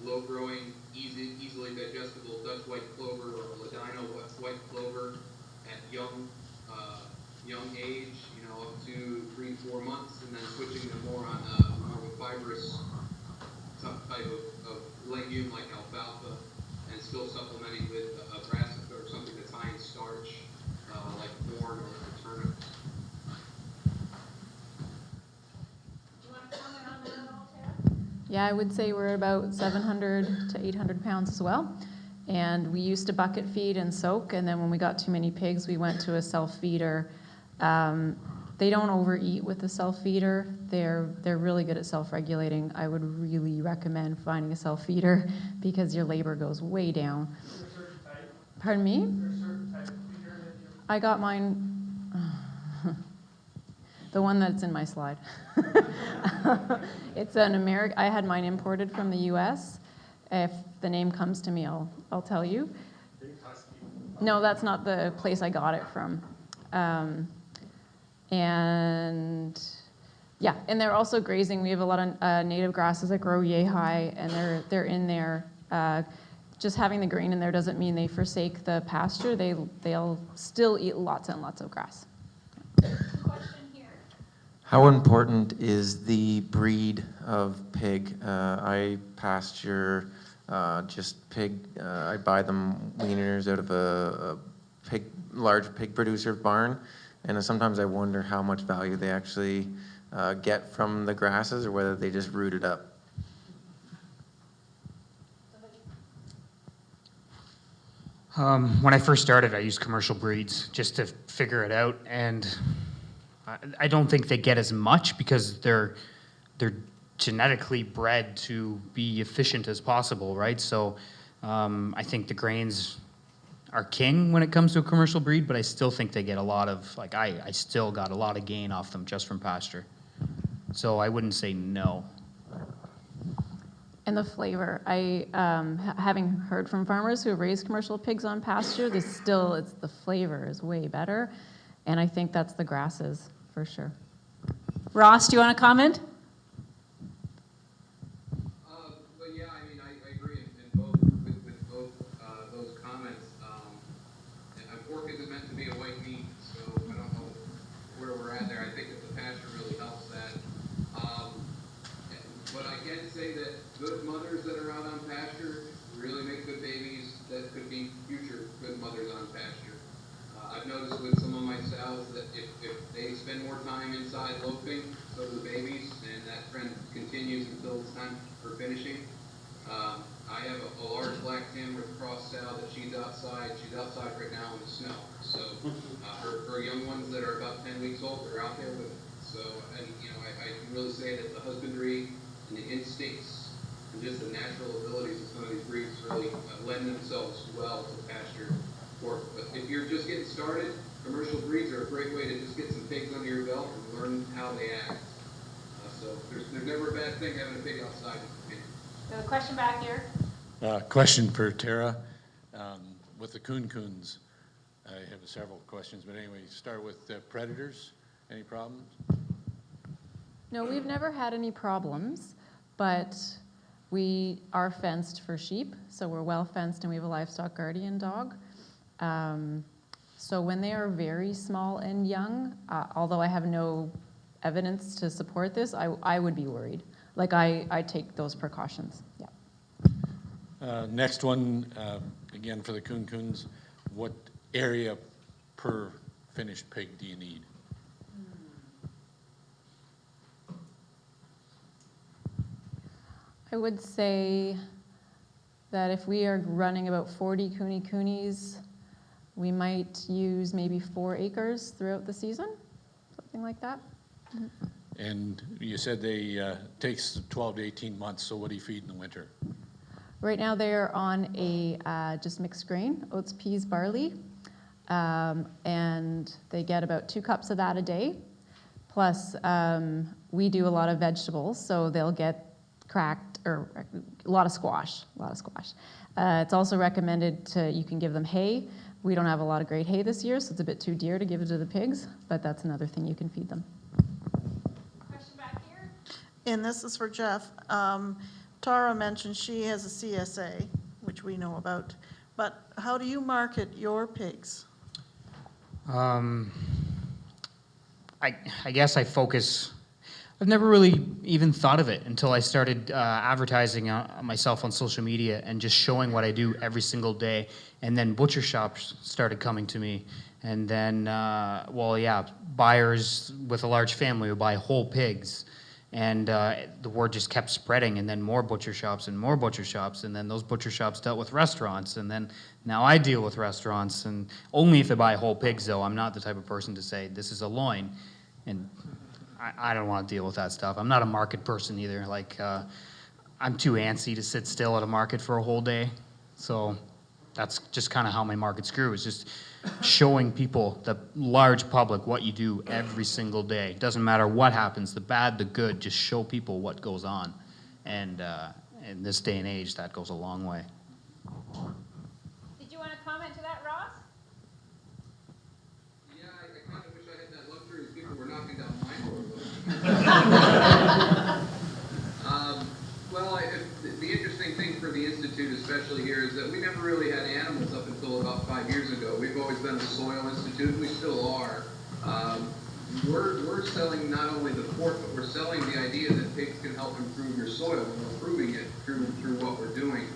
low-growing, easily digestible Dutch white clover or Ladino white clover at young age, you know, up to 3-4 months, and then switching them more on more of a fibrous type of legume like alfalfa, and still supplementing with a brassica or something that's high in starch, like corn or turnip. Do you want to comment on that at all, Tarrah? Yeah, I would say we're at about 700 to 800 pounds as well. And we used to bucket feed and soak, and then when we got too many pigs, we went to a self-feeder. They don't overeat with the self-feeder. They're really good at self-regulating. I would really recommend finding a self-feeder because your labor goes way down. Is there a certain type? Pardon me? Is there a certain type of feeder that you're... I got mine. The one that's in my slide. It's an I had mine imported from the U.S. If the name comes to me, I'll tell you. No, that's not the place I got it from. And yeah, and they're also grazing. We have a lot of native grasses that grow yay high, and they're in there. Just having the grain in there doesn't mean they forsake the pasture. They'll still eat lots and lots of grass. How important is the breed of pig? I pasture just pig. I buy them weaners out of a large pig producer barn, and sometimes I wonder how much value they actually get from the grasses, or whether they just root it up. When I first started, I used commercial breeds just to figure it out, and I don't think they get as much because they're genetically bred to be efficient as possible, right? So I think the grains are king when it comes to a commercial breed, but I still think they get a lot of, like I still got a lot of gain off them just from pasture. So I wouldn't say no. And the flavor, having heard from farmers who have raised commercial pigs on pasture, it's the flavor is way better, and I think that's the grasses for sure. Ross, do you want to comment? But yeah, I mean, I agree with both those comments. Pork isn't meant to be a white meat, so I don't know where we're at there. I think that the pasture really helps that. But I can say that good mothers that are out on pasture really make good babies that could be future good mothers on pasture. I've noticed with some of my sows that if they spend more time inside loafing, so do the babies, and that trend continues until it's time for finishing. I have a large black Tamworth cross sow that she's outside. She's outside right now in the snow. So her young ones that are about 10 weeks old, they're out there with it. So, and I can really say that the husbandry and the instincts and just the natural abilities of some of these breeds really lend themselves well to pasture pork. But if you're just getting started, commercial breeds are a great way to just get some pigs under your belt and learn how they act. So there's never a bad thing having a pig outside. We have a question back here. Question for Tarrah. With the coons, I have several questions, but anyway, start with predators. Any problems? No, we've never had any problems, but we are fenced for sheep, so we're well fenced, and we have a livestock guardian dog. So when they are very small and young, although I have no evidence to support this, I would be worried. Like I take those precautions. Yeah. Next one, again for the coons, what area per finished pig do you need? I would say that if we are running about 40 coonies, we might use maybe 4 acres throughout the season, something like that. Mm-hmm. And you said they takes 12 to 18 months, so what do you feed in the winter? Right now they're on a just mixed grain, oats, peas, barley, and they get about 2 cups of that a day. Plus we do a lot of vegetables, so they'll get cracked, or a lot of squash. It's also recommended you can give them hay. We don't have a lot of great hay this year, so it's a bit too dear to give it to the pigs, but that's another thing you can feed them. Question back here. And this is for Jeff. Tarrah mentioned she has a CSA, which we know about, but how do you market your pigs? I guess I focus. I've never really even thought of it until I started advertising myself on social media and just showing what I do every single day. And then butcher shops started coming to me. And then, buyers with a large family would buy whole pigs. And the word just kept spreading, and then more butcher shops, and then those butcher shops dealt with restaurants, and then now I deal with restaurants, and only if they buy whole pigs, though. I'm not the type of person to say, this is a loin, and I don't want to deal with that stuff. I'm not a market person either. Like, I'm too antsy to sit still at a market for a whole day, so that's just kind of how my markets grew, is just showing people, the large public, what you do every single day. Doesn't matter what happens, the bad, the good, just show people what goes on. And in this day and age, that goes a long way. Did you want to comment to that, Ross? Yeah, I kind of wish I had that luxury as people were knocking down my door. Well, the interesting thing for the Institute, especially here, is that we never really had animals up until about 5 years ago. We've always been a soil institute, we still are. We're selling not only the pork, but we're selling the idea that pigs can help improve your soil, and we're proving it through what we're doing.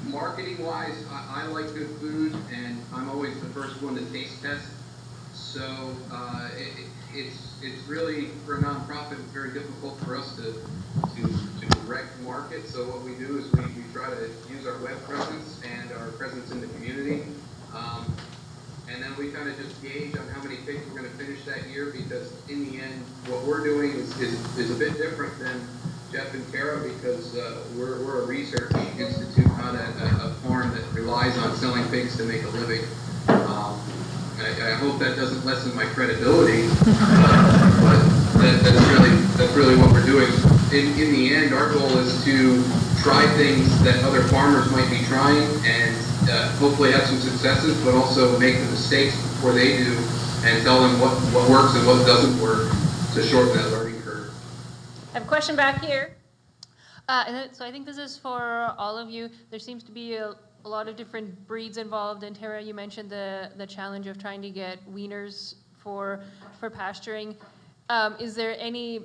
Marketing-wise, I like good food, and I'm always the first one to taste test. So it's really, for a nonprofit, it's very difficult for us to direct market. So what we do is we try to use our web presence and our presence in the community. And then we kind of just gauge on how many pigs we're going to finish that year, because in the end, what we're doing is a bit different than Jeff and Tarrah, because we're a research institute, not a farm that relies on selling pigs to make a living. I hope that doesn't lessen my credibility, but that's really what we're doing. In the end, our goal is to try things that other farmers might be trying, and hopefully have some successes, but also make the mistakes before they do, and tell them what works and what doesn't work to shorten that learning curve. I have a question back here. So I think this is for all of you. There seems to be a lot of different breeds involved. And Tarrah, you mentioned the challenge of trying to get weaners for pasturing. Is there any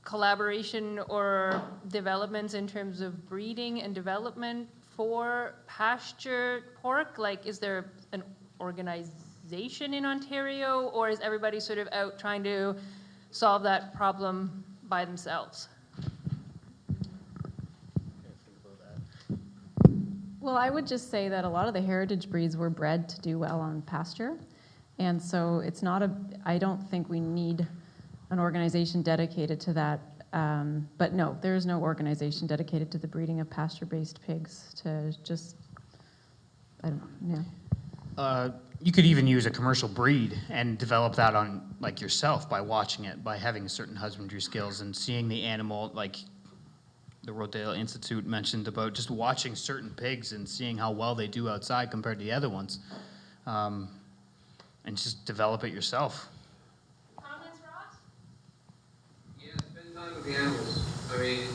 collaboration or developments in terms of breeding and development for pastured pork? Like, is there an organization in Ontario, or is everybody sort of out trying to solve that problem by themselves? Well, I would just say that a lot of the heritage breeds were bred to do well on pasture. And so it's not I don't think we need an organization dedicated to that. But no, there is no organization dedicated to the breeding of pasture-based pigs to just, I don't know, yeah. You could even use a commercial breed and develop that on, like, yourself by watching it, by having certain husbandry skills and seeing the animal, like the Rodale Institute mentioned about just watching certain pigs and seeing how well they do outside compared to the other ones, and just develop it yourself. Comments, Ross? Yeah, spend time with the animals. I mean,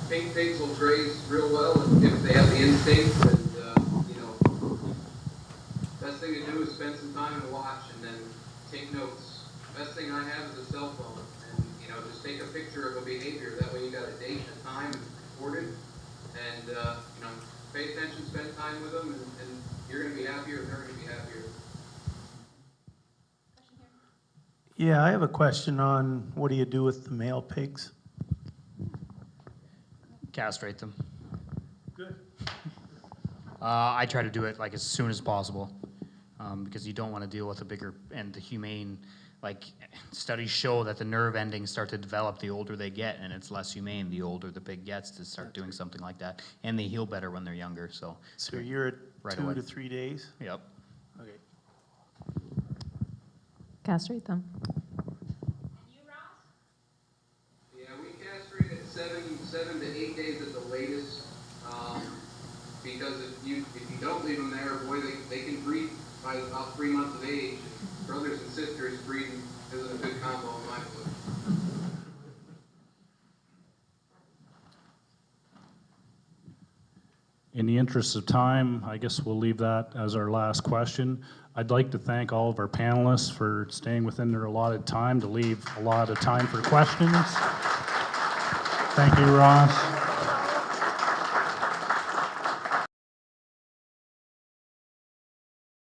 pigs will graze real well if they have the instinct, and best thing to do is spend some time and watch, and then take notes. Best thing I have is a cell phone, and just take a picture of a behavior. That way you got a date and a time and record it, and pay attention, spend time with them, and you're going to be happier, and they're going to be happier. Yeah, I have a question on what do you do with the male pigs? Castrate them. Good. I try to do it like as soon as possible, because you don't want to deal with a bigger and the humane. Like, studies show that the nerve endings start to develop the older they get, and it's less humane the older the pig gets to start doing something like that. And they heal better when they're younger. So you're at right 2 away. to 3 days? Yep. Okay. Castrate them. Yeah, we castrate at 7 to 8 days at the latest, because if you don't leave them there, boy, they can breed by about 3 months of age. Brothers and sisters breeding isn't a good combo in my book. In the interest of time, I guess we'll leave that as our last question. I'd like to thank all of our panelists for staying within their allotted time to leave a lot of time for questions. Thank you, Ross.